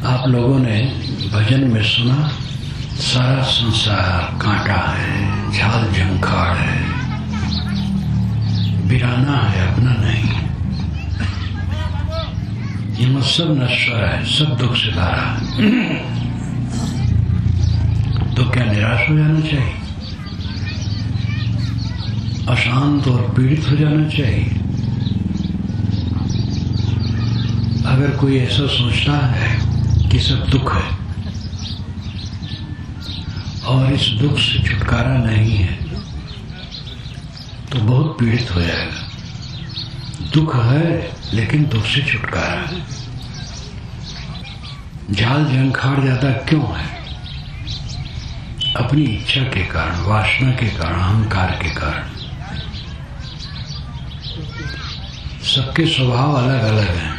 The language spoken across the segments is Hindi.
आप लोगों ने भजन में सुना, सारा संसार कांटा है, झाल झंखाड़ है, बिराना है, अपना नहीं। ये सब नश्वर है, सब दुख से भरा है। तो क्या निराश हो जाना चाहिए? अशांत और पीड़ित हो जाना चाहिए? अगर कोई ऐसा सोचता है कि सब दुख है और इस दुख से छुटकारा नहीं है, तो बहुत पीड़ित हो जाएगा। दुख है लेकिन दुख से छुटकारा है। झाल झंखाड़ जाता क्यों है? अपनी इच्छा के कारण, वासना के कारण, अहंकार के कारण। सबके स्वभाव अलग अलग हैं।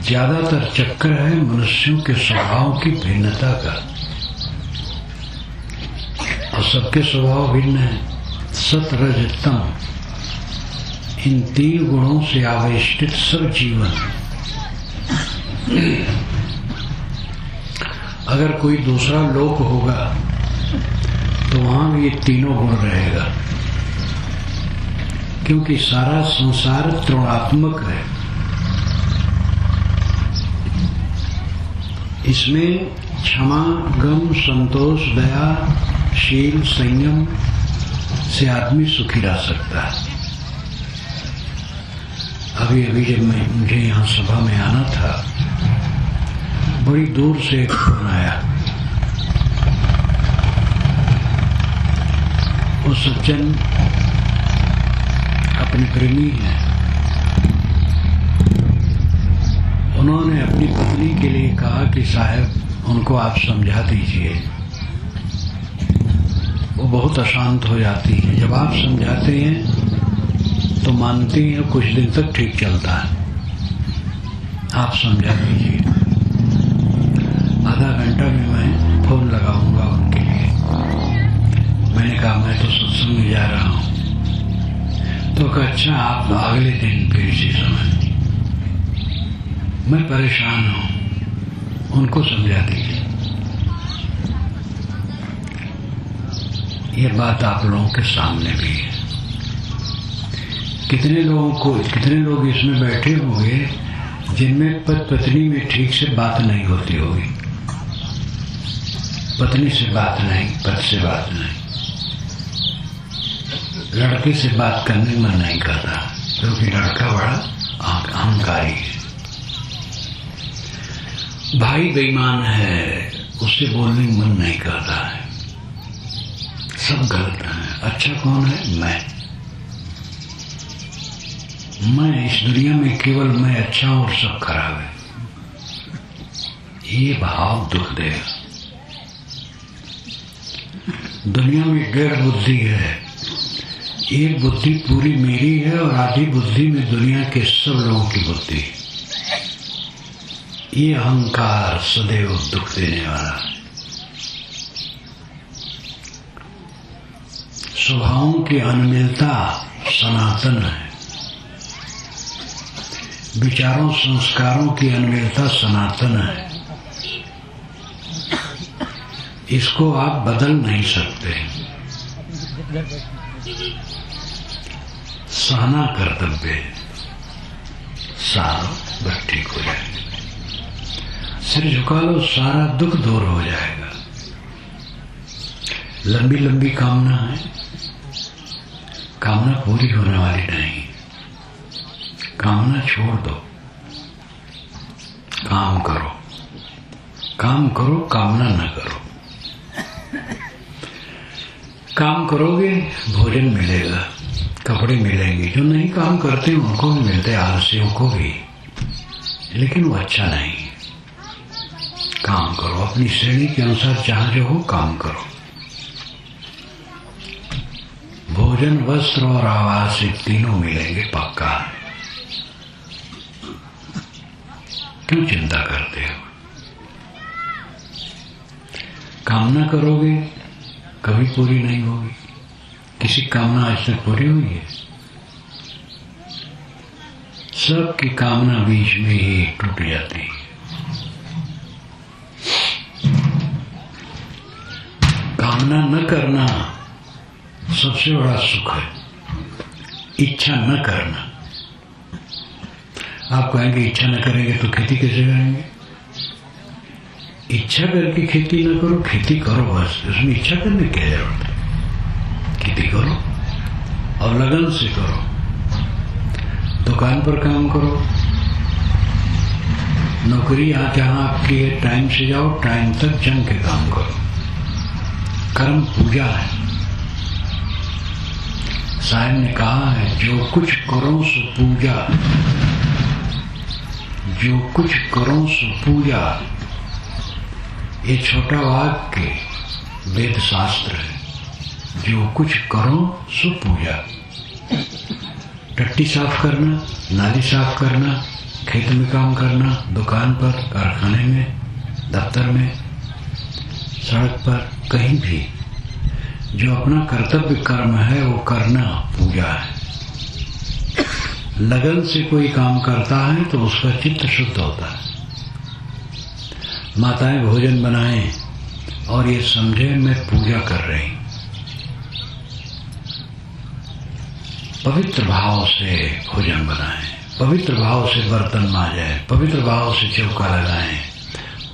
ज्यादातर चक्कर है मनुष्यों के स्वभाव की भिन्नता का, और सबके स्वभाव भिन्न है। सत रज तम, इन 3 गुणों से आवेष्टित सब जीवन। अगर कोई दूसरा लोक होगा तो वहां भी ये तीनों गुण रहेगा, क्योंकि सारा संसार त्रिगुणात्मक है। इसमें क्षमा, गम, संतोष, दया, शील, संयम से आदमी सुखी रह सकता है। अभी अभी जब मुझे यहाँ सभा में आना था, बड़ी दूर से एक फोन आया। वो सज्जन अपने प्रेमी हैं। उन्होंने अपनी पत्नी के लिए कहा कि साहब उनको आप समझा दीजिए। वो बहुत अशांत हो जाती है। जब आप समझाते हैं तो मानती हैं, कुछ दिन तक ठीक चलता है। आप समझा दीजिए। आधा घंटा में मैं फोन लगाऊंगा उनके लिए। मैंने कहा मैं तो सत्संग में जा रहा हूँ। तो कहा अच्छा, आप अगले दिन फिर इसी समय। मैं परेशान हूं, उनको समझा दीजिए। ये बात आप लोगों के सामने भी है। कितने लोग इसमें बैठे होंगे जिनमें पत्नी में ठीक से बात नहीं होती होगी। पत्नी से बात नहीं, पति से बात नहीं, लड़के से बात करने मन नहीं करता, क्योंकि लड़का बड़ा अहंकारी है। भाई बेईमान है, उससे बोलने का मन नहीं करता है। सब गलत है। अच्छा कौन है? मैं इस दुनिया में केवल मैं अच्छा हूं और सब खराब है। ये भाव दुख देगा। दुनिया में 1.5 बुद्धि है। एक बुद्धि पूरी मेरी है और आधी बुद्धि में दुनिया के सब लोगों की बुद्धि है। ये अहंकार सदैव दुख देने वाला है। स्वभावों की अनमिलता सनातन है। विचारों संस्कारों की अनमिलता सनातन है। इसको आप बदल नहीं सकते। सहना कर्तव्य है। सारो बस ठीक हो जाएगा। सिर झुका लो, सारा दुख दूर हो जाएगा। लंबी लंबी कामना है, कामना पूरी होने वाली नहीं। कामना छोड़ दो, काम करो। काम करो, कामना न करो। काम करोगे भोजन मिलेगा, कपड़े मिलेंगे। जो नहीं काम करते उनको भी मिलते, आलसियों को भी, लेकिन वो अच्छा नहीं। काम करो, अपनी श्रेणी के अनुसार जहां जो हो काम करो। भोजन, वस्त्र और आवास, ये तीनों मिलेंगे पक्का। क्यों चिंता करते हो? कामना करोगे कभी पूरी नहीं होगी। किसी कामना आज तक पूरी हुई है? सबकी कामना बीच में ही टूट जाती है। कामना न करना सबसे बड़ा सुख है, इच्छा न करना। आप कहेंगे इच्छा न करेंगे तो खेती कैसे करेंगे? इच्छा करके खेती न करो, खेती करो बस, उसमें इच्छा करने की जरूरत है। खेती करो और लगन से करो, दुकान पर काम करो, नौकरी जहां आपकी है टाइम से जाओ, टाइम तक जम के काम करो। कर्म पूजा है। साहब ने कहा है जो कुछ करो सो पूजा, जो कुछ करो सो पूजा। ये छोटा वाक्य वेद शास्त्र है, जो कुछ करो सो पूजा। टट्टी साफ करना, नाली साफ करना, खेत में काम करना, दुकान पर, कारखाने में, दफ्तर में, सड़क पर, कहीं भी जो अपना कर्तव्य कर्म है वो करना पूजा है। लगन से कोई काम करता है तो उसका चित्त शुद्ध होता है। माताएं भोजन बनाएं और ये समझे मैं पूजा कर रही, पवित्र भाव से भोजन बनाएं, पवित्र भाव से बर्तन मांजें, पवित्र भाव से चौका लगाएं,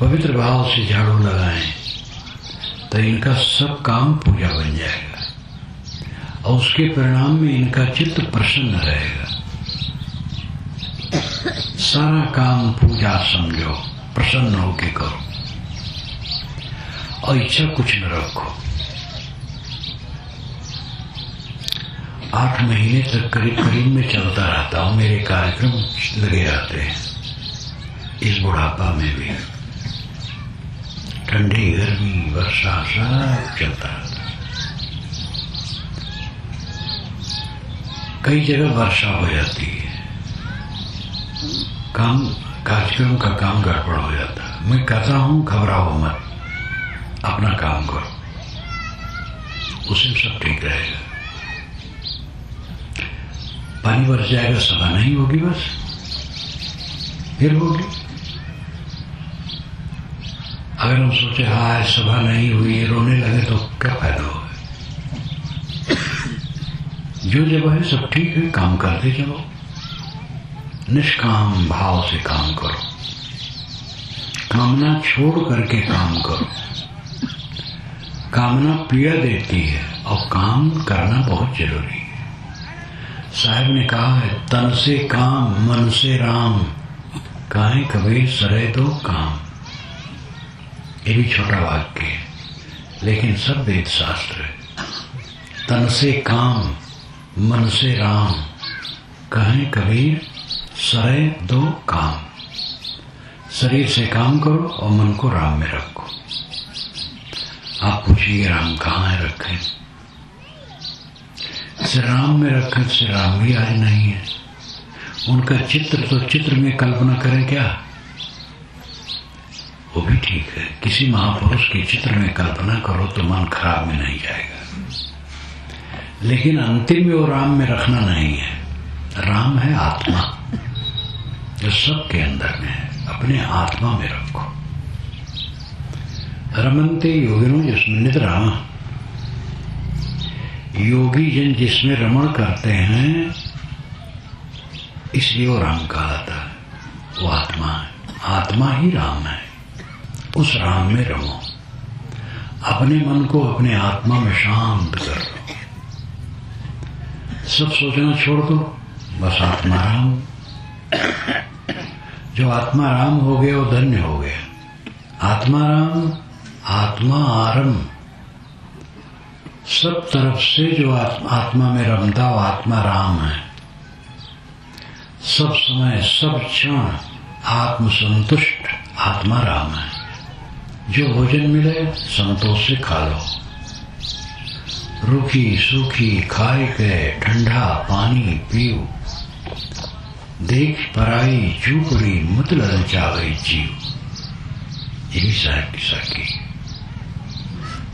पवित्र भाव से झाड़ू लगाएं, तो इनका सब काम पूजा बन जाएगा और उसके परिणाम में इनका चित्त प्रसन्न रहेगा। सारा काम पूजा समझो, प्रसन्न होके करो और इच्छा कुछ न रखो। 8 महीने तक करीब में चलता रहता हूं, मेरे कार्यक्रम लगे रहते हैं। इस बुढ़ापा में भी ठंडी गर्मी वर्षा सब चलता रहता है। कई जगह वर्षा हो जाती है, कार्यक्रम का काम गड़बड़ हो जाता है। मैं कहता हूं घबराओ मत, अपना काम करो, उसी में सब ठीक रहेगा। पानी बरस जाएगा, सभा नहीं होगी, बस फिर होगी। अगर हम सोचे हाँ सभा नहीं हुई, रोने लगे तो क्या फायदा होगा? जो जब है सब ठीक है, काम करते चलो, निष्काम भाव से काम करो, कामना छोड़ करके काम करो। कामना पीड़ा देती है और काम करना बहुत जरूरी है। साहब ने कहा है तन से काम मन से राम, काहे कबीर सरे दो काम। ये भी छोटा वाक्य है लेकिन सब वेद शास्त्र है। तन से काम मन से राम, काहे कबीर सरे दो काम। शरीर से काम करो और मन को राम में रखो। आप पूछिए राम कहाँ है रखे? श्री राम में रखे, श्री राम भी आज नहीं है। उनका चित्र तो चित्र में कल्पना करें क्या, वो भी ठीक है। किसी महापुरुष के चित्र में कल्पना करो तो मन खराब में नहीं जाएगा, लेकिन अंतिम में वो राम में रखना नहीं है। राम है आत्मा जो सबके अंदर में है, अपने आत्मा में रखो। रमन्ते योगिनो जिसमें निद्रा, योगी जन जिसमें रमण करते हैं इसलिए वो राम कहलाता है। वो आत्मा है, आत्मा ही राम है। उस राम में रमो, अपने मन को अपने आत्मा में शांत कर लो। सब सोचना छोड़ दो, बस आत्मा राम। जो आत्मा राम हो गया वो धन्य हो गया। आत्मा राम, आत्मा आरम। सब तरफ से जो आत्मा में रमता वो आत्मा राम है। सब समय सब क्षण आत्म संतुष्ट आत्मा राम है। जो भोजन मिले संतोष से खा लो। रूखी सूखी खाए के ठंडा पानी पियो। देख पराई चूपड़ी मत ललचावे जीव। यही साहब की साकी।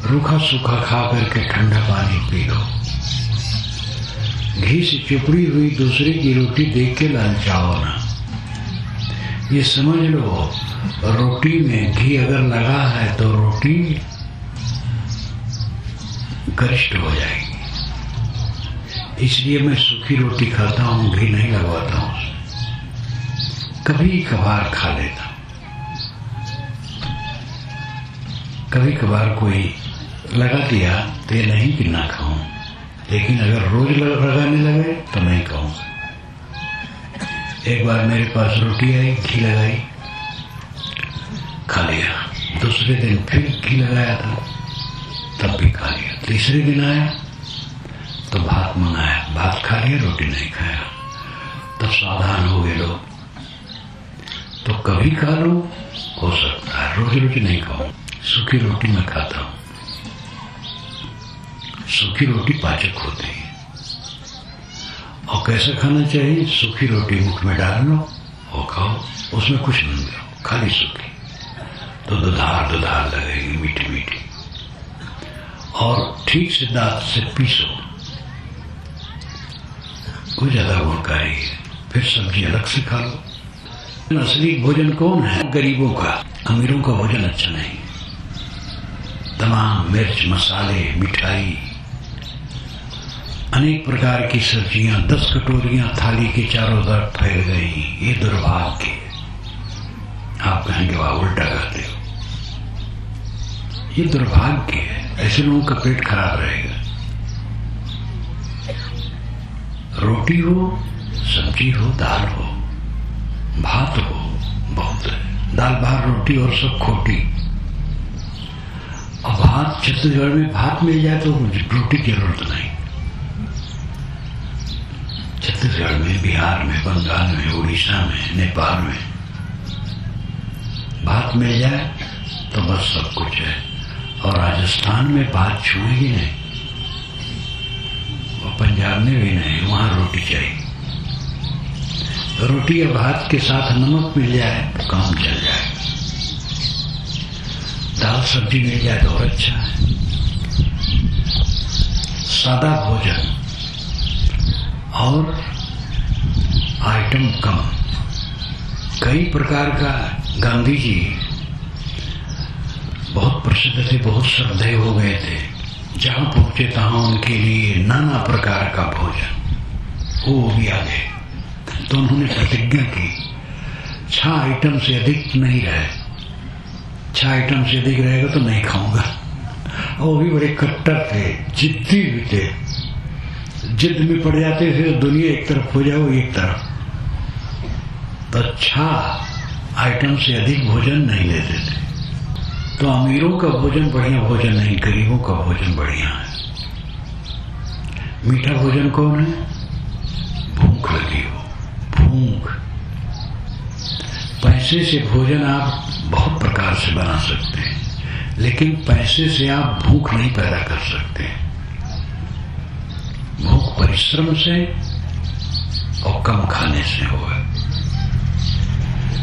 रूखा सूखा खा करके ठंडा पानी पी लो। घी से चुपड़ी हुई दूसरे की रोटी देख के ललचाओ ना। ये समझ लो रोटी में घी अगर लगा है तो रोटी गरिष्ठ हो जाएगी। इसलिए मैं सूखी रोटी खाता हूं, घी नहीं लगवाता हूं। कभी कभार खा लेता, कभी कभार कोई लगा दिया तो ये नहीं कि ना खाऊं, लेकिन अगर रोज लगाने लगे तो नहीं खाऊंगा। एक बार मेरे पास रोटी आई, घी लगाई, खा लिया। दूसरे दिन फिर घी लगाया था, तब भी खा लिया। तीसरे दिन आया तो भात मंगाया, भात खा लिया, रोटी नहीं खाया। तब सावधान हो गए लोग। तो कभी खा लो, हो सकता है, रोज रोटी नहीं खाऊं। सूखी रोटी मैं खाता हूं। सूखी रोटी पाचक होती है। और कैसे खाना चाहिए? सूखी रोटी मुख में डाल लो और खाओ, उसमें कुछ नहीं करो, खाली सूखी, तो दुधार दुधार लगेगी, मीठी मीठी। और ठीक से दांत से पीसो, वो ज्यादा गुणकारी है। फिर सब्जी अलग से खा लो। असली भोजन कौन है? गरीबों का। अमीरों का भोजन अच्छा नहीं। तमाम मिर्च मसाले, मिठाई, अनेक प्रकार की सब्जियां, 10 कटोरियां थाली के चारों तरफ फैल गई। ये दुर्भाग्य है। आप कहेंगे वाह उल्टा करते हो, ये दुर्भाग्य है। ऐसे लोगों का पेट खराब रहेगा। रोटी हो, सब्जी हो, दाल हो, भात हो, बहुत है। दाल भात रोटी और सब खोटी। और भात, छत्तीसगढ़ में भात मिल जाए तो रोटी की जरूरत नहीं। छत्तीसगढ़ में, बिहार में, बंगाल में, उड़ीसा में, नेपाल में भात मिल जाए तो बस सब कुछ है। और राजस्थान में भात छूएगी नहीं, और पंजाब में भी नहीं, वहां रोटी चाहिए। रोटी या भात के साथ नमक मिल जाए तो काम चल जाए। दाल सब्जी मिल जाए तो और अच्छा है। सादा भोजन और आइटम कम। कई प्रकार का। गांधी जी बहुत प्रसिद्ध थे, बहुत श्रद्धेय हो गए थे। जहां पहुंचे तहां उनके लिए नाना प्रकार का भोजन, वो भी आ गए। तो उन्होंने प्रतिज्ञा की 6 आइटम से अधिक नहीं रहे। 6 आइटम से अधिक रहेगा तो नहीं खाऊंगा। और वो भी बड़े कट्टर थे, जिद्दी भी थे। जिद में पड़ जाते थे तो दुनिया एक तरफ हो जाओ, एक तरफ। तो 6 आइटम से अधिक भोजन नहीं लेते थे। तो अमीरों का भोजन बढ़िया भोजन नहीं, गरीबों का भोजन बढ़िया है। मीठा भोजन कौन है? भूख लगी हो, भूख। पैसे से भोजन आप बहुत प्रकार से बना सकते हैं, लेकिन पैसे से आप भूख नहीं पैदा कर सकते। भूख परिश्रम से और कम खाने से होगा।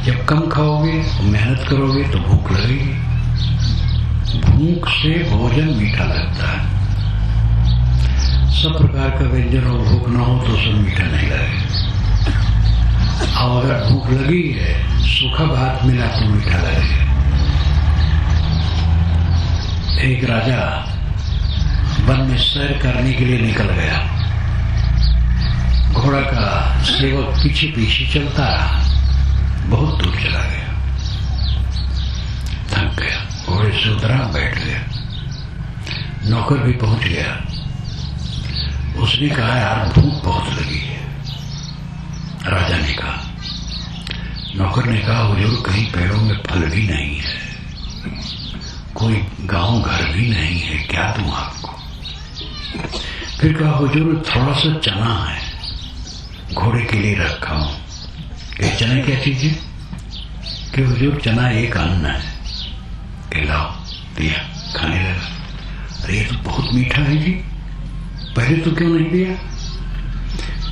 जब कम खाओगे और मेहनत करोगे तो भूख लगेगी। भूख से भोजन मीठा लगता है। सब प्रकार का व्यंजन हो, भूख ना हो तो सब मीठा नहीं लगेगा। और अगर भूख लगी है, सूखा भात मिला तो मीठा लगेगा। एक राजा वन में सैर करने के लिए निकल गया। घोड़ा का सेवक पीछे पीछे चलता रहा। बहुत दूर चला गया, थक गया, घोड़े से उतरा, बैठ गया। नौकर भी पहुंच गया। उसने कहा यार भूख बहुत लगी है। राजा ने कहा, नौकर ने कहा हुजूर कहीं पेड़ों में फल भी नहीं है, कोई गांव घर भी नहीं है, क्या दूं आपको? फिर कहा हुजूर थोड़ा सा चना है, घोड़े के लिए रखा हूं। ये चना क्या चीज है? कि हुजूर चना एक अन्न है। खिलाओ, दिया, खाने लगा। अरे ये तो बहुत मीठा है जी, पहले तो क्यों नहीं दिया?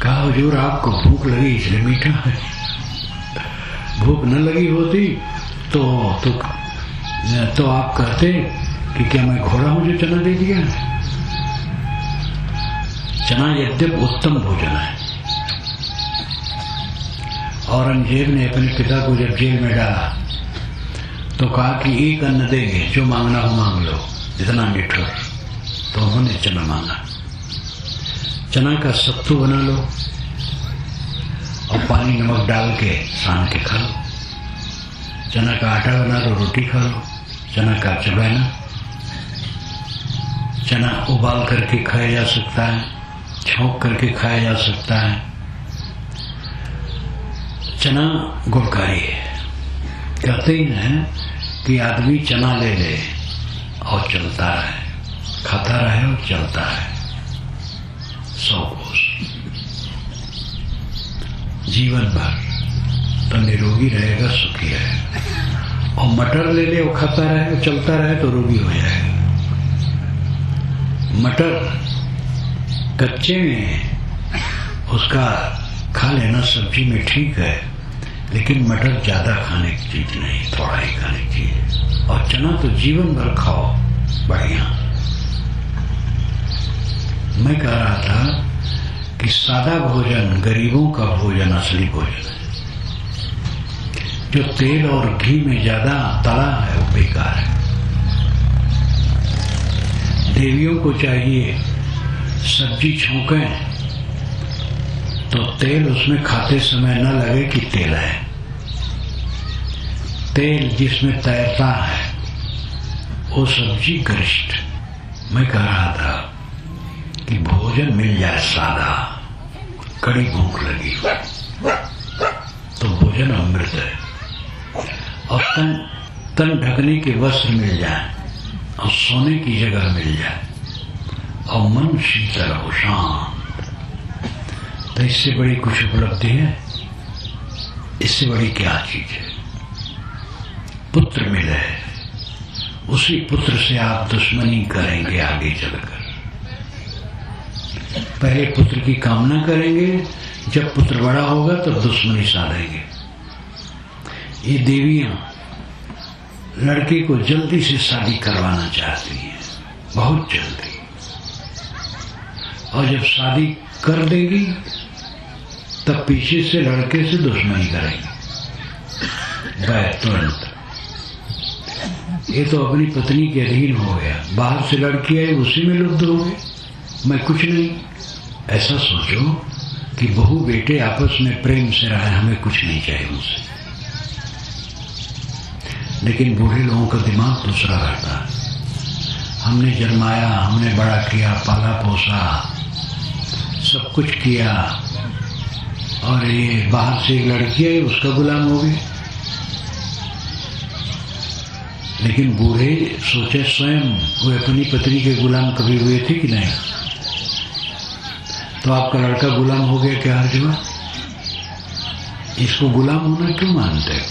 कहा हुजूर आपको भूख लगी इसलिए मीठा है। भूख न लगी होती तो आप कहते कि क्या मैं घोड़ा हूं जो चना दे दिया? चना यद्यप उत्तम भोजन है। औरंगजेब ने अपने पिता को जब जेल में डाला तो कहा कि एक अन्न देंगे, जो मांगना हो मांग लो। इतना निठुर। तो तो उन्होंने चना मांगा। चना का सत्तू बना लो और पानी नमक डाल के सान के खा लो। चना का आटा बना लो, रोटी खा लो। चना का चबैना, चना उबाल करके खाया जा सकता है, छौंक करके खाया जा सकता है। चना गुणकारी है। कहते ही हैं कि आदमी चना ले ले और चलता रहे, खाता रहे और चलता रहे 100 कोस जीवन भर, तो निरोगी रहेगा, सुखी रहेगा। और मटर ले ले और खाता रहे और चलता रहे तो रोगी हो जाएगा। मटर कच्चे में उसका खा लेना सब्जी में ठीक है, लेकिन मटर ज्यादा खाने की चीज नहीं, थोड़ा ही खाने की चीज। और चना तो जीवन भर खाओ, बढ़िया। मैं कह रहा था कि सादा भोजन गरीबों का भोजन असली भोजन है। जो तेल और घी में ज्यादा तला है वो बेकार है। देवियों को चाहिए सब्जी छौंकें तो तेल उसमें खाते समय न लगे कि तेल है। तेल जिसमें तैरता है वो सब्जी गरिष्ठ। मैं कह रहा था कि भोजन मिल जाए सादा, कड़ी भूख लगी तो भोजन अमृत है। और तन ढकने के वस्त्र मिल जाए और सोने की जगह मिल जाए और मन शीतल हो, शांत, तो इससे बड़ी कुछ उपलब्धि है? इससे बड़ी क्या चीज है? पुत्र मिले, उसी पुत्र से आप दुश्मनी करेंगे आगे चलकर। पहले पुत्र की कामना करेंगे, जब पुत्र बड़ा होगा तब तो दुश्मनी साधेंगे। ये देवियां लड़के को जल्दी से शादी करवाना चाहती हैं, बहुत जल्दी। और जब शादी कर देगी तब पीछे से लड़के से दुश्मनी करेंगे तुरंत। ये तो अपनी पत्नी के अधीन हो गया, बाहर से लड़की आई उसी में लुप्त हो गए, मैं कुछ नहीं। ऐसा सोचो कि बहू बेटे आपस में प्रेम से रहे, हमें कुछ नहीं चाहिए उनसे। लेकिन बूढ़े लोगों का दिमाग दूसरा रहता है। हमने जन्माया, हमने बड़ा किया, पाला पोसा, सब कुछ किया, और ये बाहर से एक लड़की आई उसका गुलाम हो गए। लेकिन बूढ़े सोचे स्वयं वो अपनी पत्नी के गुलाम कभी हुए थे कि नहीं? तो आपका लड़का गुलाम हो गया, क्या हर्ज हुआ? इसको गुलाम होना क्यों मानते हो?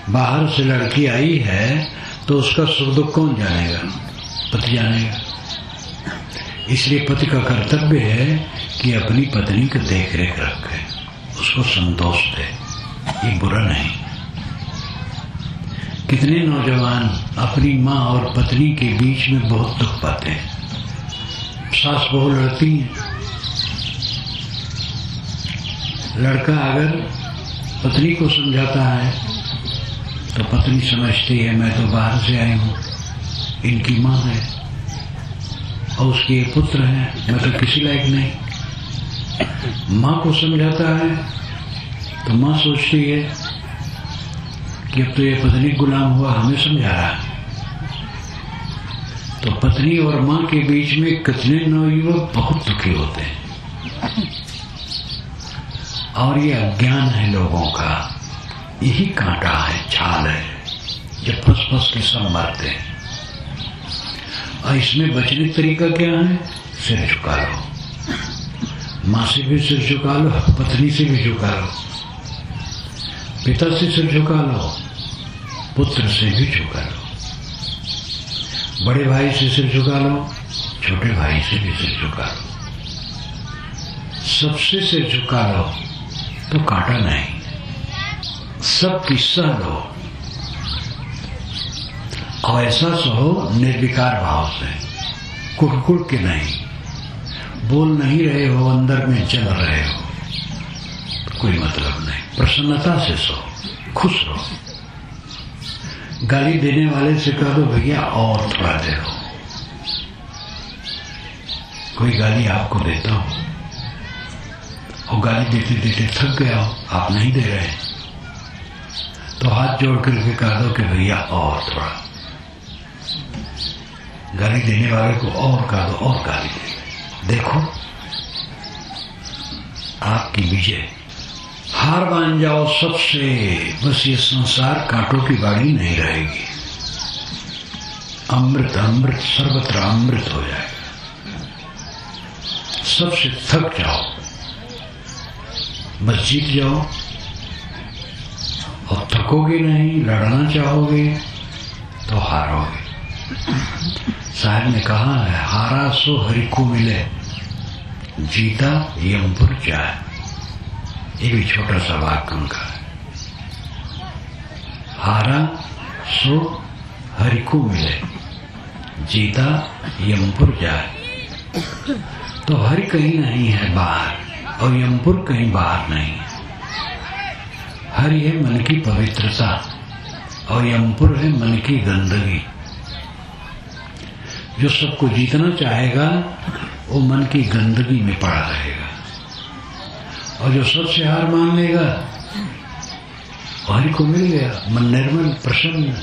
बाहर से लड़की आई है तो उसका सुख दुख कौन जानेगा? पति जानेगा। इसलिए पति का कर्तव्य है कि अपनी पत्नी की देख रेख रखे, उसको संतोष दे, ये बुरा नहीं। कितने नौजवान अपनी माँ और पत्नी के बीच में बहुत दुख पाते हैं। सास बहू लड़ती है, लड़का अगर पत्नी को समझाता है तो पत्नी समझती है मैं तो बाहर से आई हूँ, इनकी माँ है और उसके पुत्र हैं, मैं तो किसी लायक नहीं। माँ को समझाता है तो माँ सोचती है कि अब तो ये पत्नी गुलाम हुआ, हमें समझा रहा है। तो पत्नी और माँ के बीच में कितने नवयुवक बहुत दुखी होते हैं। और ये अज्ञान है लोगों का, यही कांटा है, छाल है, जब फंस फंस के सब मरते हैं। और इसमें बचने का तरीका क्या है? सिर झुका लो, माँ से भी सिर झुका लो, पत्नी से भी झुका लो, पिता से सिर झुका लो, पुत्र से भी झुका लो, बड़े भाई से सिर झुका लो, छोटे भाई से भी सिर झुका लो, सबसे सिर झुका लो तो कांटा नहीं, सब किस्सा लो और ऐसा सहो निर्विकार भाव से, कुड़कुड़ के नहीं, बोल नहीं रहे हो, अंदर में चल रहे हो, कोई मतलब नहीं, प्रसन्नता से सो, खुश रहो। गाली देने वाले से कह दो भैया और थोड़ा दे दो, कोई गाली आपको देता हो और गाली देते देते थक गया हो, आप नहीं दे रहे, तो हाथ जोड़ करके कह दो कि भैया और थोड़ा। गाली देने वाले को और कह दो और गाली दे। देखो आपकी विजय। हार मान जाओ सबसे, बस ये संसार कांटों की बाड़ी नहीं रहेगी। अमृत अमृत सर्वत्र अमृत हो जाएगा। सबसे थक जाओ, बस जीत जाओ और थकोगे नहीं। लड़ना चाहोगे तो हारोगे। साहब ने कहा है, हारा सो हरि को मिले, जीता यमपुर जाए। ये भी छोटा सा वाक्य उनका है। हारा सो हरि को मिले, जीता यमपुर जाए। तो हरि कहीं नहीं है बाहर और यमपुर कहीं बाहर नहीं है। हरि है मन की पवित्रता और यमपुर है मन की गंदगी। जो सबको जीतना चाहेगा वो मन की गंदगी में पड़ा रहेगा, और जो सबसे हार मान लेगा हरि को मिल गया, मन निर्मल प्रसन्न।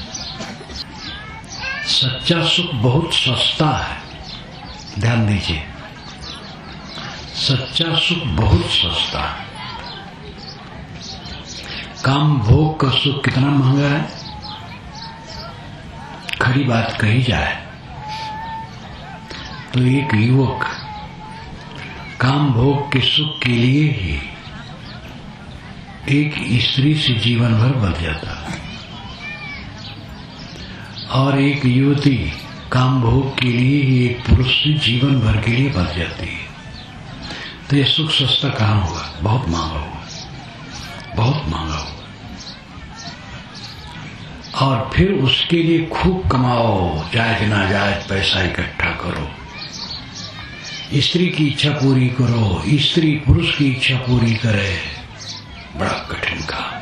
सच्चा सुख बहुत सस्ता है, ध्यान दीजिए। सच्चा सुख बहुत सस्ता है। काम भोग का सुख कितना महंगा है, खरी बात कही जाए तो एक युवक काम भोग के सुख के लिए ही एक स्त्री से जीवन भर बंध जाता है, और एक युवती काम भोग के लिए ही एक पुरुष से जीवन भर के लिए बंध जाती है। तो ये सुख सस्ता कहाँ हुआ? बहुत महंगा हुआ, बहुत महंगा हुआ। और फिर उसके लिए खूब कमाओ, जायज ना जायज पैसा इकट्ठा करो, स्त्री की इच्छा पूरी करो, स्त्री पुरुष की इच्छा पूरी करे। बड़ा कठिन काम।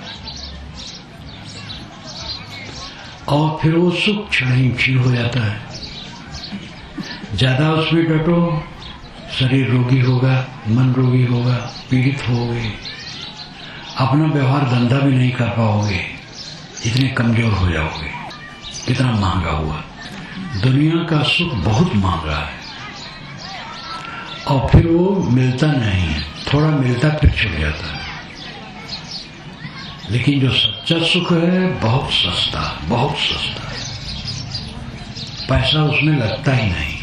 और फिर वो सुख क्षण ही क्षीण हो जाता है। ज्यादा उसमें डटो, शरीर रोगी होगा, मन रोगी होगा, पीड़ित होगे, अपना व्यवहार धंधा भी नहीं कर पाओगे, इतने कमजोर हो जाओगे। कितना महंगा हुआ। दुनिया का सुख बहुत महंगा है, और फिर वो मिलता नहीं है, थोड़ा मिलता फिर छूट जाता है। लेकिन जो सच्चा सुख है बहुत सस्ता, बहुत सस्ता है। पैसा उसमें लगता ही नहीं,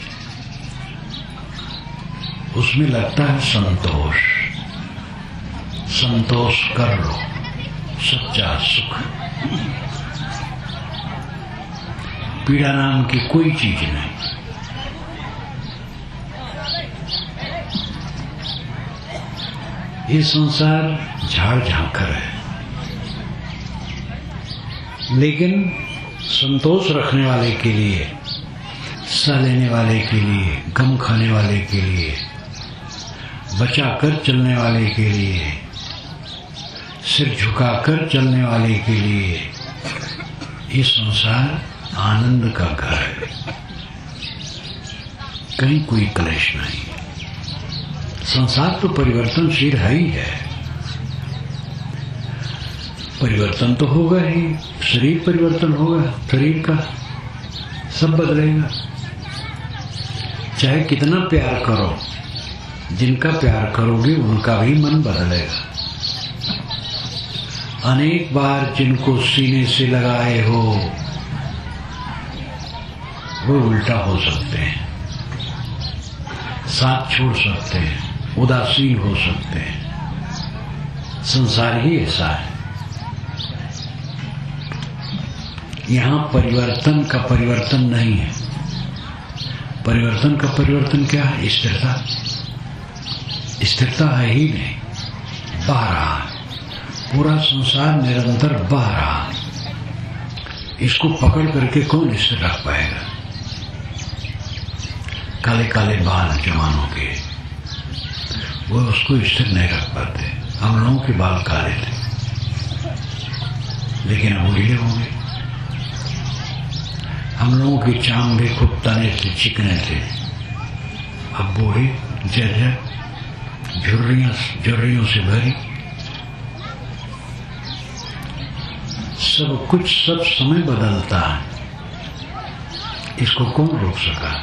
उसमें लगता है संतोष। संतोष कर लो, सच्चा सुख। पीड़ा नाम की कोई चीज नहीं। ये संसार झाड़ झांकर है, लेकिन संतोष रखने वाले के लिए, सह लेने वाले के लिए, गम खाने वाले के लिए, बचाकर चलने वाले के लिए, सिर झुकाकर चलने वाले के लिए ये संसार आनंद का घर है। कहीं कोई कलेश नहीं। संसार तो परिवर्तनशील है ही है। परिवर्तन तो होगा ही, शरीर परिवर्तन होगा, शरीर का सब बदलेगा। चाहे कितना प्यार करो, जिनका प्यार करोगे उनका भी मन बदलेगा। अनेक बार जिनको सीने से लगाए हो वो उल्टा हो सकते हैं, साथ छोड़ सकते हैं, उदासीन हो सकते हैं। संसार ही ऐसा है। यहां परिवर्तन का परिवर्तन नहीं है। परिवर्तन का परिवर्तन क्या है? स्थिरता। स्थिरता है ही नहीं, बह रहा है। पूरा संसार निरंतर बह रहा है। इसको पकड़ करके कौन स्थिर रख पाएगा? काले काले बाल जवानों के, वो उसको स्थिर नहीं रख पाते। हम लोगों के बाल काले थे, लेकिन अब उजले हो गए। हम लोगों की चाम भी खूब तने थे, चिकने थे, अब बूढ़ी जर्जर झुर्रियों से भरी, सब कुछ सब समय बदलता है, इसको कौन रोक सका?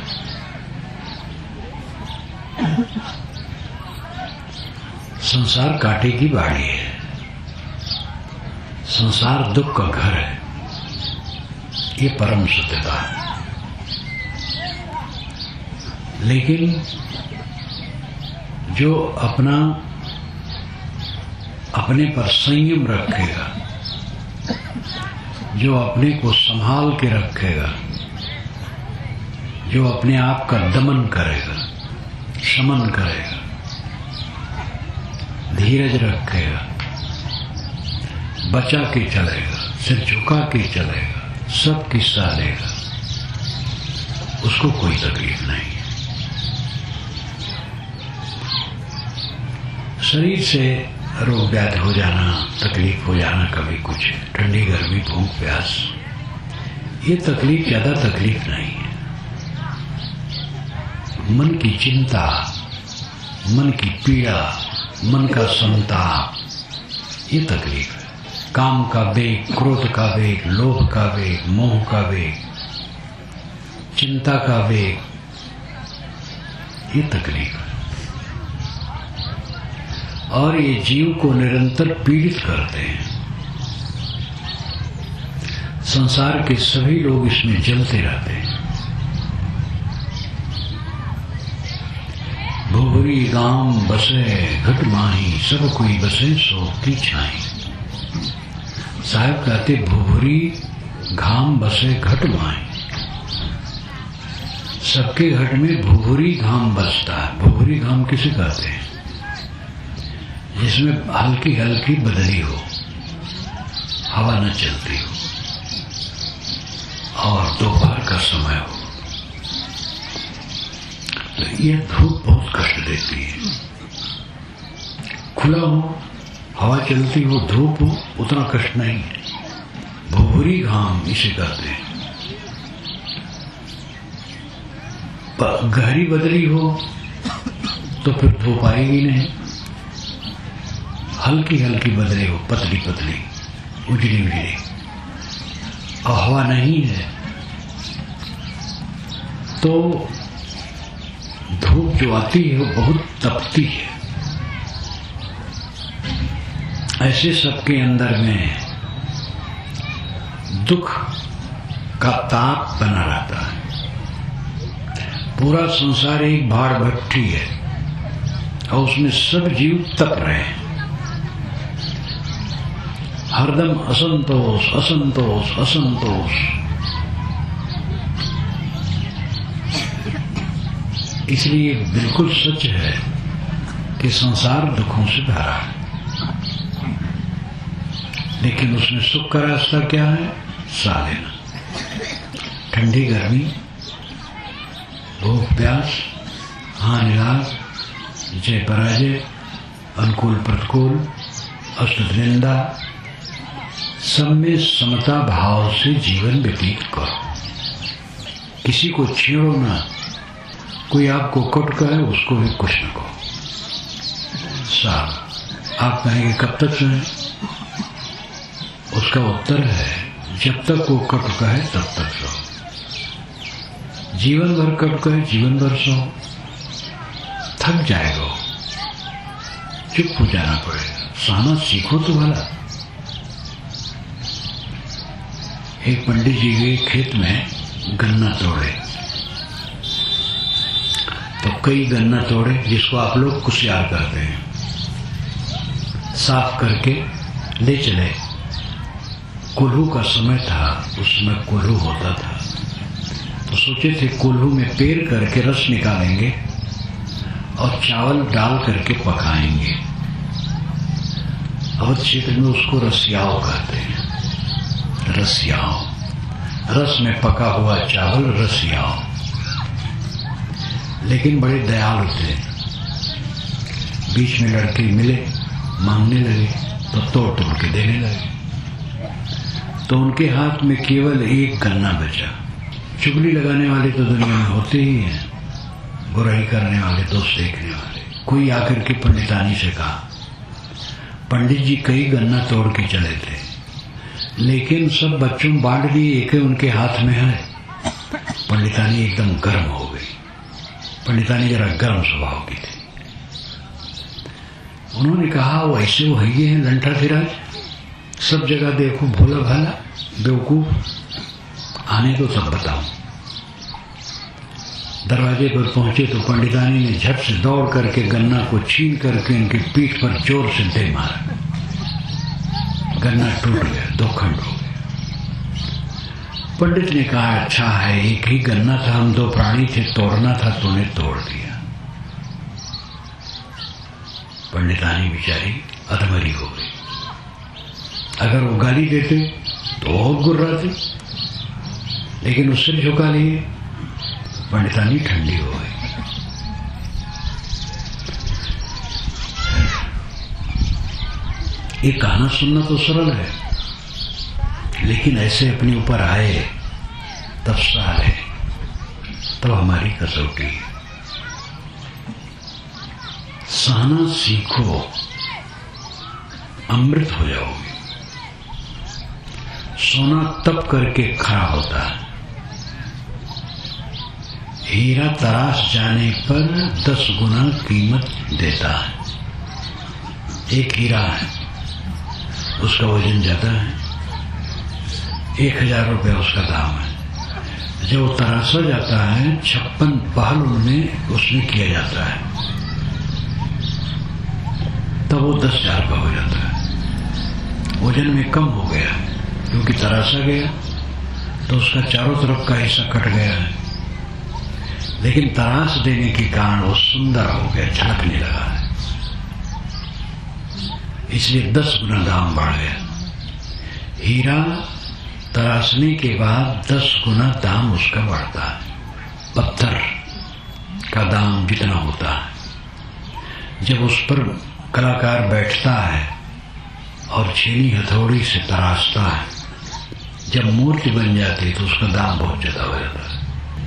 संसार कांटे की बाड़ी है, संसार दुख का घर है, ये परम सत्यता है। लेकिन जो अपने पर संयम रखेगा, जो अपने को संभाल के रखेगा, जो अपने आप का दमन करेगा, शमन करेगा, धीरज रखेगा, बचा के चलेगा, सिर झुका के चलेगा, सबकी सह लेगा, उसको कोई तकलीफ नहीं। शरीर से रोग व्याधि हो जाना, तकलीफ हो जाना, कभी कुछ ठंडी गर्मी भूख प्यास, ये तकलीफ ज्यादा तकलीफ नहीं है। मन की चिंता, मन की पीड़ा, मन का संताप, ये तकलीफ है। काम का वेग, क्रोध का वेग, लोभ का वेग, मोह का वेग, चिंता का वेग, ये तकलीफ है। और ये जीव को निरंतर पीड़ित करते हैं। संसार के सभी लोग इसमें जलते रहते हैं। भुवरी गांव बसे घट माही, सब कोई बसे सो की छाई। साहब कहते भुवरी घाम बसे घट माही, सबके घट में भुवरी घाम बसता है। भुवरी घाम किसे कहते हैं? जिसमें हल्की हल्की बदली हो, हवा न चलती हो और दोपहर का समय हो, तो यह धूप बहुत कष्ट देती है। खुला हो, हवा चलती हो, धूप हो, उतना कष्ट नहीं है। भुवरी घाम इसे कहते हैं। गहरी बदली हो तो फिर धूप आएगी नहीं। हल्की हल्की बदली हो, पतली पतली, उजली उजली, और हवा नहीं है तो धूप जो आती है वो बहुत तपती है। ऐसे सबके अंदर में दुख का ताप बना रहता है। पूरा संसार एक भाड़ भट्टी है और उसमें सब जीव तप रहे हैं। हरदम असंतोष असंतोष असंतोष। इसलिए बिल्कुल सच है कि संसार दुखों से भरा है, लेकिन उसमें सुख का रास्ता क्या है? साह लेना। ठंडी गर्मी, भूख प्यास, हानि लाभ, जय पराजय, अनुकूल प्रतिकूल, अष्ट निंदा, सब में समता भाव से जीवन व्यतीत करो। किसी को छेड़ो ना। कोई आपको कट कहे उसको भी कुछ न कहो। साहब आप कहेंगे कब तक सुने? उसका उत्तर है जब तक वो कट कहे तब तक सो। जीवन भर कट कहे जीवन भर सो। थक जाएगा, चुप हो जाना पड़ेगा। सहना सीखो तो भला। एक पंडित जी गए खेत में गन्ना तोड़े, तो कई गन्ना तोड़े, जिसको आप लोग कुशियार कहते हैं, साफ करके ले चले। कोल्हू का समय था, उसमें कोल्हू होता था, तो सोचे थे कोल्हू में पेर करके रस निकालेंगे और चावल डाल करके पकाएंगे। अवध क्षेत्र में उसको रसियाओ कहते हैं। रसियाओ, रस में पका हुआ चावल रसियाओ। लेकिन बड़े दयालु थे। बीच में लड़के मिले, मांगने लगे तो तोड़ तोड़ के देने लगे। तो उनके हाथ में केवल एक गन्ना बचा। चुगली लगाने वाले तो दुनिया में होते ही हैं, बुराई करने वाले, दोस्त देखने वाले। कोई आकर के पंडितानी से कहा, पंडित जी कई गन्ना तोड़ के चले थे, लेकिन सब बच्चों बांट दिए, एक उनके हाथ में है। पंडितानी एकदम गर्म हो गई। पंडितानी जरा गर्म स्वभाव की थी। उन्होंने कहा, वो ऐसे वो ये हैं लंठा फिराज, सब जगह देखो भोला भाला बेवकूफ, आने दो तब बताऊं। दरवाजे पर पहुंचे तो पंडितानी ने झट से दौड़ करके गन्ना को छीन करके उनकी पीठ पर जोर से दे मारा। गन्ना टूट गया, दो खंड हो गए। पंडित ने कहा, अच्छा है, एक ही गन्ना था, हम दो प्राणी थे, तोड़ना था, तूने तोड़ दिया। पंडितानी बेचारी अधमरी हो गई। अगर वो गाली देते तो बहुत गुर्राते, लेकिन उससे झुका लिए। पंडितानी ठंडी हो गई। ये गाना सुनना तो सरल है, लेकिन ऐसे अपने ऊपर आए तब साल है, तब हमारी कसौटी है। सहना सीखो, अमृत हो जाओगे। सोना तप करके खरा होता है। हीरा तराश जाने पर 10 गुना कीमत देता है। एक हीरा है, उसका वजन ज्यादा है, 1000 रुपया उसका दाम है। जब वो तराशा जाता है 56 पहल उनमें उसमें किया जाता है, तब वो 10,000 का हो जाता है। वजन में कम हो गया क्योंकि तराशा गया तो उसका चारों तरफ का हिस्सा कट गया है, लेकिन तराश देने के कारण वो सुंदर हो गया, झलकने लगा है, इसलिए 10 गुना दाम बढ़ गया। हीरा तराशने के बाद 10 गुना दाम उसका बढ़ता है। पत्थर का दाम जितना होता है, जब उस पर कलाकार बैठता है और छेनी हथौड़ी से तराशता है, जब मूर्ति बन जाती है तो उसका दाम बहुत ज्यादा हो जाता है।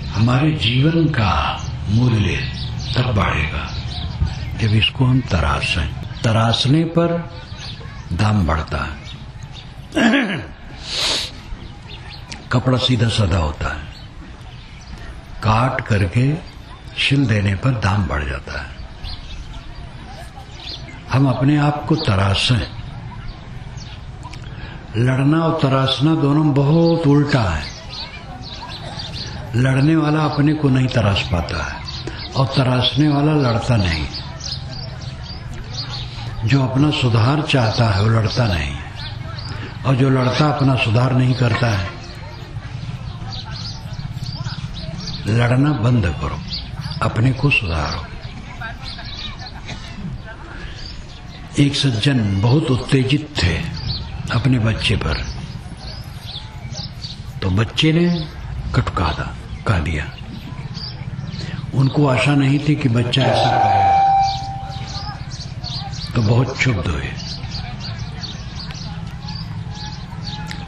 हमारे जीवन का मूल्य तब बढ़ेगा जब इसको हम तराशें। तराशने पर दाम बढ़ता है। कपड़ा सीधा साधा होता है, काट करके सिल देने पर दाम बढ़ जाता है। हम अपने आप को तराशें। लड़ना और तराशना दोनों बहुत उल्टा है। लड़ने वाला अपने को नहीं तराश पाता है और तराशने वाला लड़ता नहीं। जो अपना सुधार चाहता है वो लड़ता नहीं, और जो लड़ता अपना सुधार नहीं करता है। लड़ना बंद करो, अपने को सुधारो। एक सज्जन बहुत उत्तेजित थे अपने बच्चे पर, तो बच्चे ने कटका दिया। उनको आशा नहीं थी कि बच्चा ऐसा करेगा, तो बहुत क्षुब्ध हुए।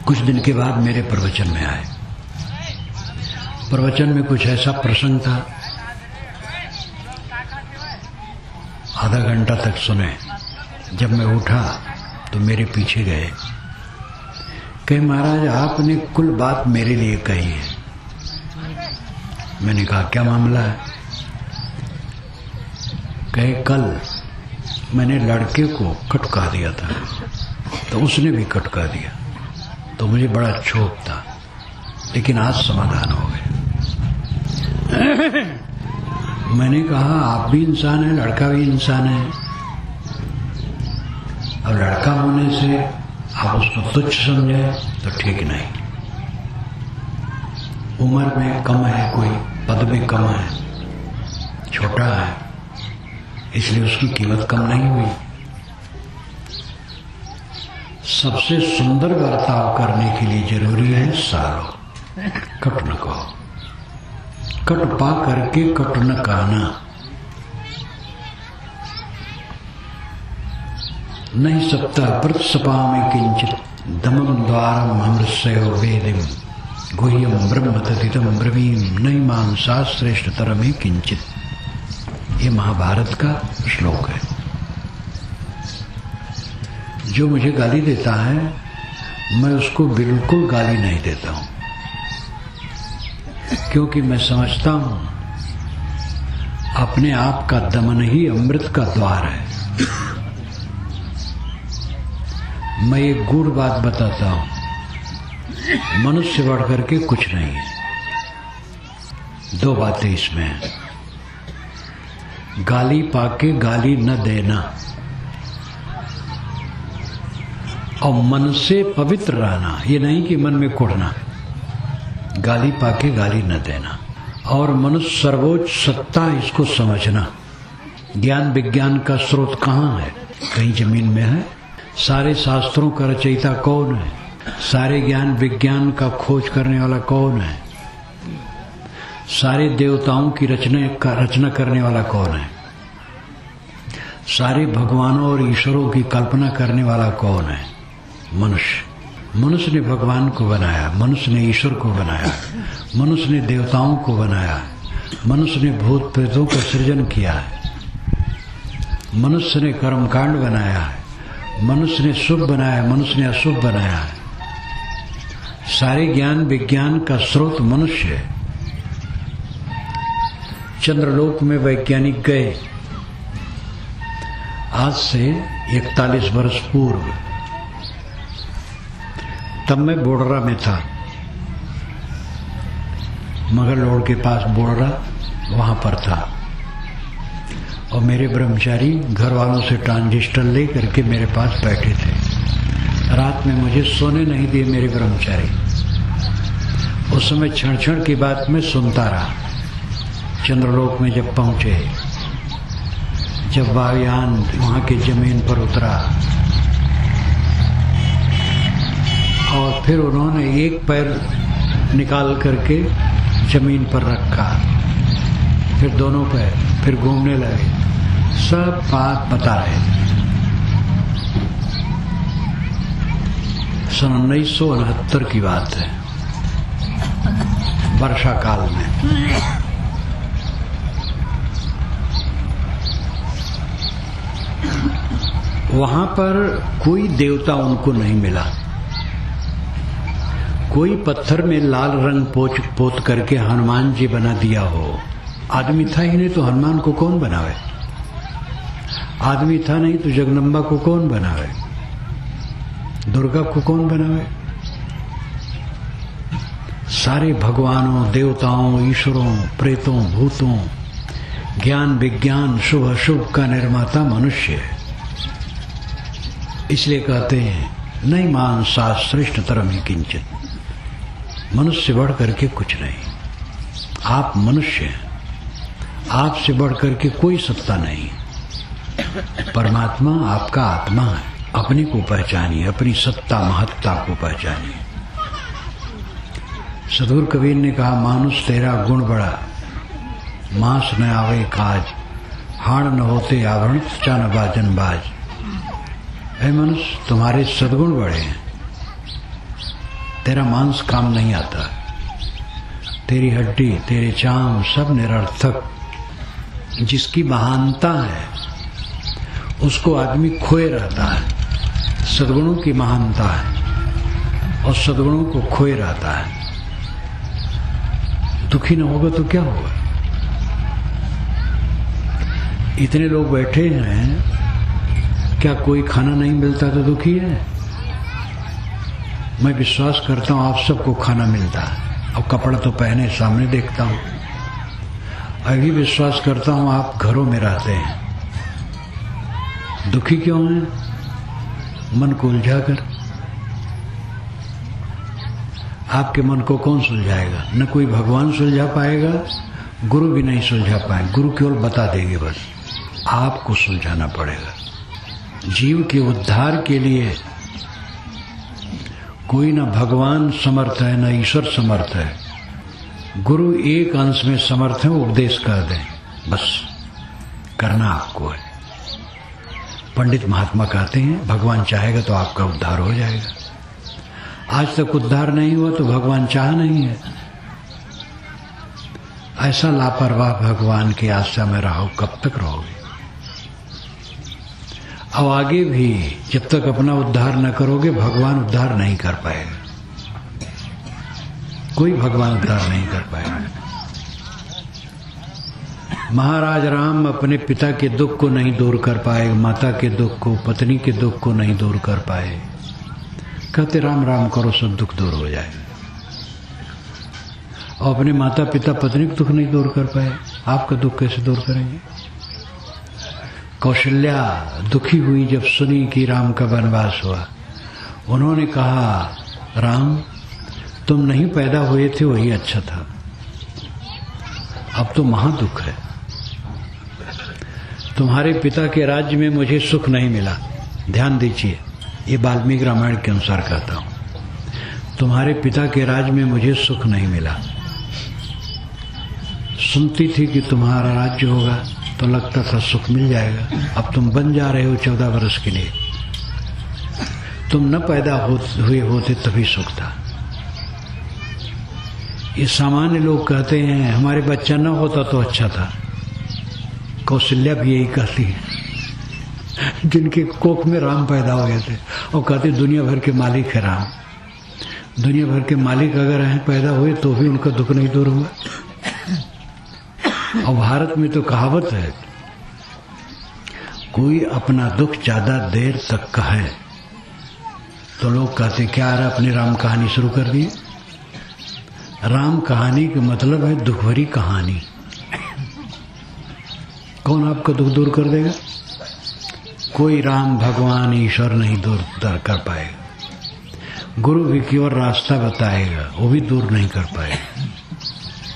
कुछ दिन के बाद मेरे प्रवचन में आए। प्रवचन में कुछ ऐसा प्रसंग था, आधा घंटा तक सुने। जब मैं उठा तो मेरे पीछे गए, कहे महाराज आपने कुल बात मेरे लिए कही है। मैंने कहा क्या मामला है? कहे कल मैंने लड़के को कटका दिया था, तो उसने भी कटका दिया, तो मुझे बड़ा क्षोभ था, लेकिन आज समाधान हो गया। मैंने कहा आप भी इंसान है, लड़का भी इंसान है। अब लड़का होने से आप उसको तुच्छ समझे तो ठीक नहीं। उम्र में कम है, कोई पद में कम है, छोटा है, इसलिए उसकी कीमत कम नहीं हुई। सबसे सुंदर बर्ताव करने के लिए जरूरी है सालो। कट न कहो, कट पा करके कट न कहना। नहीं सप्ता प्रत्सपा में किंचित दमम द्वारम अमृतयो वेदिम गुह्यम ब्रह्म तथितम ब्रवीम नहीं मां शास्त्रेष्ठतर में किंचित। ये महाभारत का श्लोक है। जो मुझे गाली देता है मैं उसको बिल्कुल गाली नहीं देता हूं, क्योंकि मैं समझता हूं अपने आप का दमन ही अमृत का द्वार है। मैं एक गूढ़ बात बताता हूं, मनुष्य बढ़ करके कुछ नहीं है। दो बातें इसमें हैं। गाली पाके गाली न देना और मन से पवित्र रहना, ये नहीं कि मन में कुढ़ना। गाली पाके गाली न देना और मनुष्य सर्वोच्च सत्ता, इसको समझना। ज्ञान विज्ञान का स्रोत कहाँ है? कहीं जमीन में है? सारे शास्त्रों का रचयिता कौन है? सारे ज्ञान विज्ञान का खोज करने वाला कौन है? सारे देवताओं की रचना करने वाला कौन है? सारे भगवानों और ईश्वरों की कल्पना करने वाला कौन है? मनुष्य। मनुष्य ने भगवान को बनाया, मनुष्य ने ईश्वर को बनाया, मनुष्य ने देवताओं को बनाया, मनुष्य ने भूत प्रेतों का सृजन किया है, मनुष्य ने कर्मकांड बनाया है, मनुष्य ने शुभ बनाया, मनुष्य ने अशुभ बनाया है। सारे ज्ञान विज्ञान का स्रोत मनुष्य है। चंद्रलोक में वैज्ञानिक गए आज से 41 वर्ष पूर्व। तब मैं बोडरा में था, मगरलोड के पास बोडरा, वहां पर था। और मेरे ब्रह्मचारी घर वालों से ट्रांजिस्टर ले करके मेरे पास बैठे थे। रात में मुझे सोने नहीं दिए मेरे ब्रह्मचारी। उस समय क्षण क्षण की बात मैं सुनता रहा। चंद्रलोक में जब पहुंचे, जब वायुयान वहां की जमीन पर उतरा और फिर उन्होंने एक पैर निकाल करके जमीन पर रखा, फिर दोनों पैर, फिर घूमने लगे, सब बात बता रहे थे। सन 1969 की बात है, वर्षा काल में। वहां पर कोई देवता उनको नहीं मिला। कोई पत्थर में लाल रंग पोत करके हनुमान जी बना दिया हो। आदमी था ही नहीं तो हनुमान को कौन बनावे? आदमी था नहीं तो जगदम्बा को कौन बनावे? दुर्गा को कौन बनावे? सारे भगवानों, देवताओं, ईश्वरों, प्रेतों, भूतों, ज्ञान विज्ञान, शुभ अशुभ का निर्माता मनुष्य है। इसलिए कहते हैं नहीं मान शास्त्रेष्ठतरम ही किंचित। मनुष्य बढ़ करके कुछ नहीं। आप मनुष्य हैं, आपसे बढ़ करके कोई सत्ता नहीं। परमात्मा आपका आत्मा है। अपने को पहचानिए, अपनी सत्ता महत्ता को पहचानिए। सदगुरु कबीर ने कहा, मानुष तेरा गुण बड़ा, मांस न आवे काज, हाण न होते आवरण चा न बाजन बाज। हे मनुष्य, तुम्हारे सद्गुण बड़े हैं, तेरा मांस काम नहीं आता, तेरी हड्डी, तेरे चाम सब निरर्थक। जिसकी महानता है उसको आदमी खोए रहता है। सद्गुणों की महानता है और सद्गुणों को खोए रहता है। दुखी न होगा तो क्या होगा? इतने लोग बैठे हैं, क्या कोई खाना नहीं मिलता तो दुखी है? मैं विश्वास करता हूं आप सबको खाना मिलता है और कपड़ा तो पहने सामने देखता हूं। अभी विश्वास करता हूं आप घरों में रहते हैं। दुखी क्यों हैं? मन को उलझा कर। आपके मन को कौन सुलझाएगा? न कोई भगवान सुलझा पाएगा, गुरु भी नहीं सुलझा पाए। गुरु केवल बता देंगे, बस आपको सुलझाना पड़ेगा। जीव के उद्धार के लिए कोई न भगवान समर्थ है न ईश्वर समर्थ है। गुरु एक अंश में समर्थ है, उपदेश कर दें, बस करना आपको है। पंडित महात्मा कहते हैं भगवान चाहेगा तो आपका उद्धार हो जाएगा। आज तक उद्धार नहीं हुआ तो भगवान चाह नहीं है। ऐसा लापरवाह भगवान की आशा में रहो, कब तक रहोगे? अब आगे भी जब तक अपना उद्धार न करोगे, भगवान उद्धार नहीं कर पाएगा। कोई भगवान उद्धार नहीं कर पाएगा। महाराज राम अपने पिता के दुख को नहीं दूर कर पाए, माता के दुख को, पत्नी के दुख को नहीं दूर कर पाए। कहते राम राम करो, सब दुख दूर हो जाए। और अपने माता पिता पत्नी का दुख नहीं दूर कर पाए, आपका दुख कैसे दूर करेंगे? कौशल्या दुखी हुई जब सुनी कि राम का वनवास हुआ। उन्होंने कहा राम, तुम नहीं पैदा हुए थे वही अच्छा था, अब तो महादुख है। तुम्हारे पिता के राज्य में मुझे सुख नहीं मिला। ध्यान दीजिए, ये वाल्मीकि रामायण के अनुसार कहता हूं। तुम्हारे पिता के राज्य में मुझे सुख नहीं मिला। सुनती थी कि तुम्हारा राज्य होगा तो लगता था सुख मिल जाएगा। अब तुम बन जा रहे हो 14 वर्ष के लिए। तुम न पैदा हुए होते तभी सुख था। ये सामान्य लोग कहते हैं हमारे बच्चा न होता तो अच्छा था। कौशल्या भी यही कहती है, जिनके कोख में राम पैदा हो गए थे, और कहते दुनिया भर के मालिक है राम। दुनिया भर के मालिक अगर हैं पैदा हुए तो भी उनका दुख नहीं दूर हुआ। और भारत में तो कहावत है, कोई अपना दुख ज्यादा देर तक कहे तो लोग कहते क्या यार अपनी राम कहानी शुरू कर दी। राम कहानी का मतलब है दुख भरी कहानी। कौन आपका दुख दूर कर देगा? कोई राम भगवान ईश्वर नहीं दूर कर पाएगा। गुरु भी की ओर रास्ता बताएगा, वो भी दूर नहीं कर पाएगा।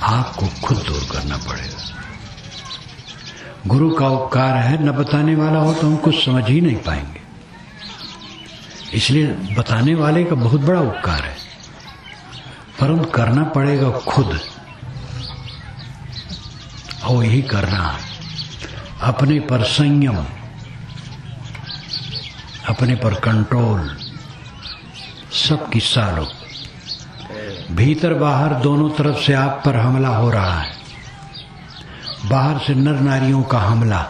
आपको खुद दूर करना पड़ेगा। गुरु का उपकार है, न बताने वाला हो तो हम कुछ समझ ही नहीं पाएंगे। इसलिए बताने वाले का बहुत बड़ा उपकार है, परंतु करना पड़ेगा खुद। और यही करना, अपने पर संयम, अपने पर कंट्रोल, सब किस्सा लो। भीतर बाहर दोनों तरफ से आप पर हमला हो रहा है। बाहर से नर नारियों का हमला,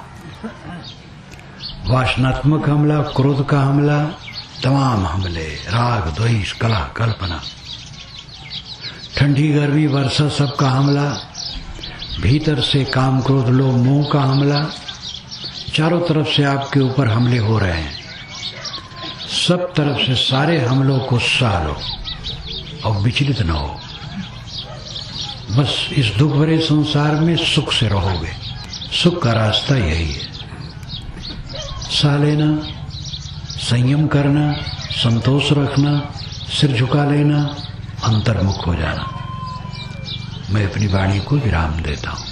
वासनात्मक हमला, क्रोध का हमला, तमाम हमले, राग द्वेष कला कल्पना, ठंडी गर्मी वर्षा सबका हमला। भीतर से काम क्रोध लोभ मोह का हमला। चारों तरफ से आपके ऊपर हमले हो रहे हैं। सब तरफ से सारे हमलों को सह लो और विचलित न हो। बस इस दुख भरे संसार में सुख से रहोगे। सुख का रास्ता यही है, सह लेना, संयम करना, संतोष रखना, सिर झुका लेना, अंतर्मुख हो जाना। मैं अपनी वाणी को विराम देता हूँ।